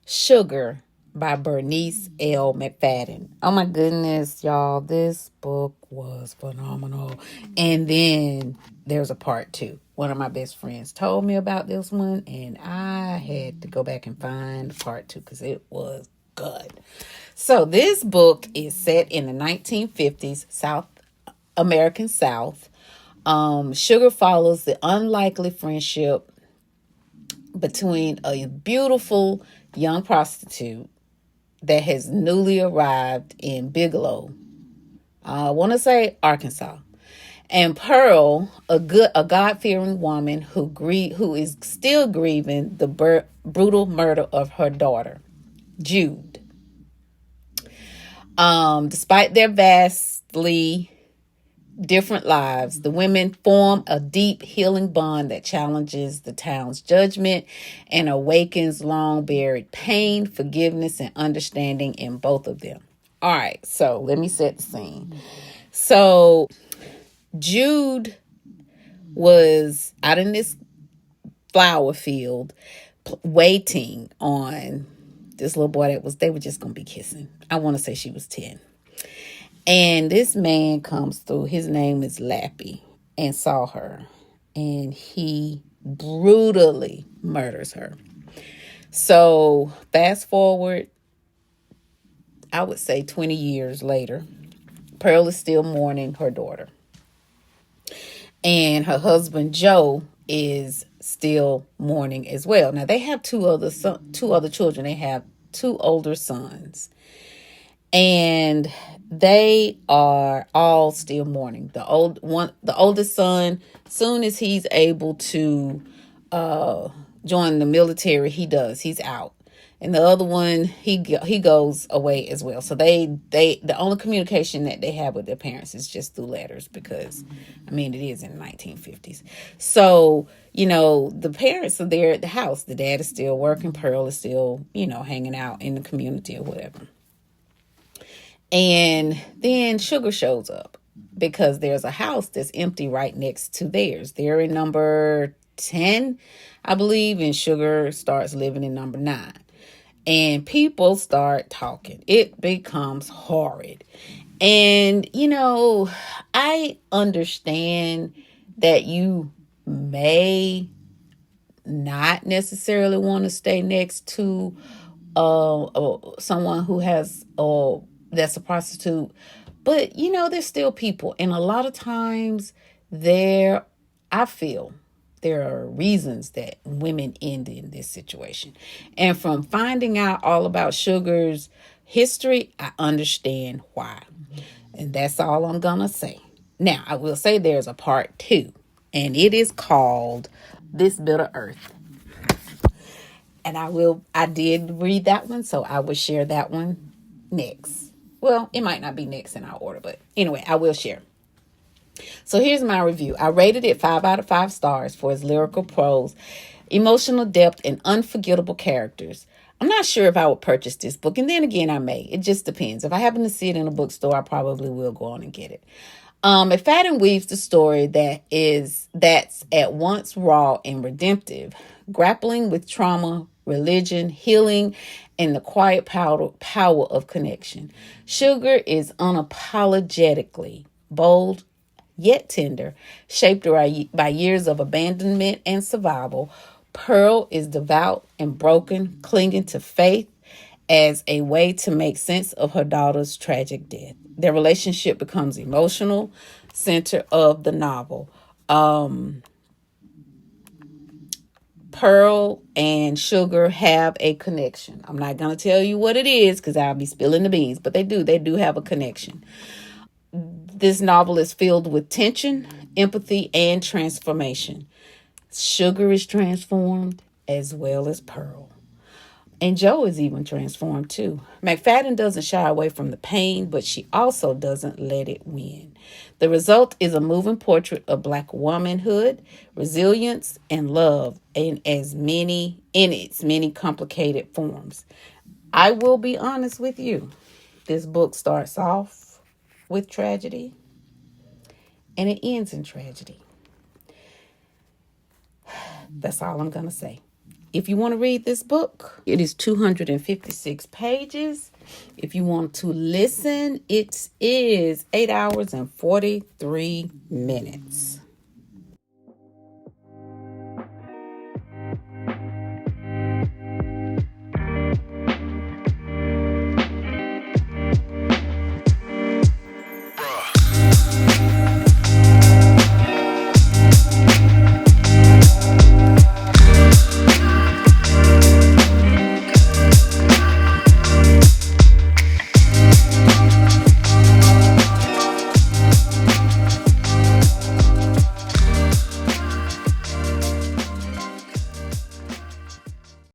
Sugar by Bernice L. McFadden. Oh my goodness, y'all. This book was phenomenal. And then there's a part two. One of my best friends told me about this one, and I had to go back and find part two because it was good. So this book is set in the 1950s South American South. Sugar follows the unlikely friendship between a beautiful young prostitute that has newly arrived in Bigelow, I want to say Arkansas, and Pearl, a God-fearing woman who is still grieving the brutal murder of her daughter, Jude. Despite their vastly different lives, the women form a deep healing bond that challenges the town's judgment and awakens long buried pain, forgiveness, and understanding in both of them. All right, so let me set the scene. So Jude was out in this flower field waiting on this little boy they were just gonna be kissing. I want to say she was 10. And this man comes through. His name is Lappy, and saw her. And he brutally murders her. So fast forward, I would say 20 years later, Pearl is still mourning her daughter. And her husband, Joe, is still mourning as well. Now, they have two other children. They have 2 older sons. And they are all still mourning. The oldest son, soon as he's able to join the military, he's out. And the other one, he goes away as well. So the only communication that they have with their parents is just through letters, because it is in the 1950s. So, the parents are there at the house. The dad is still working. Pearl is still, hanging out in the community or whatever. And then Sugar shows up because there's a house that's empty right next to theirs. They're in number 10, I believe, and Sugar starts living in number 9. And people start talking. It becomes horrid. And, I understand that you may not necessarily want to stay next to someone who has that's a prostitute, but there's still people, and a lot of times I feel there are reasons that women end in this situation. And from finding out all about Sugar's history, I understand why. And that's all I'm gonna say. Now, I will say there's a part 2, and it is called This Bit of Earth. And I did read that one, so I will share that one next. Well, it might not be next in our order, but anyway, I will share. So here's my review. I rated it 5 out of 5 stars for its lyrical prose, emotional depth, and unforgettable characters. I'm not sure if I would purchase this book, and then again, I may. It just depends. If I happen to see it in a bookstore, I probably will go on and get it. McFadden weaves the story that's at once raw and redemptive, grappling with trauma, religion, healing, and the quiet power of connection. Sugar is unapologetically bold, yet tender, shaped by years of abandonment and survival. Pearl is devout and broken, clinging to faith as a way to make sense of her daughter's tragic death. Their relationship becomes emotional center of the novel. Pearl and Sugar have a connection. I'm not going to tell you what it is because I'll be spilling the beans, but they do have a connection. This novel is filled with tension, empathy, and transformation. Sugar is transformed as well as Pearl. And Joe is even transformed too. McFadden doesn't shy away from the pain, but she also doesn't let it win. The result is a moving portrait of Black womanhood, resilience, and love in its many complicated forms. I will be honest with you. This book starts off with tragedy and it ends in tragedy. That's all I'm going to say. If you want to read this book, it is 256 pages. If you want to listen, it is 8 hours and 43 minutes.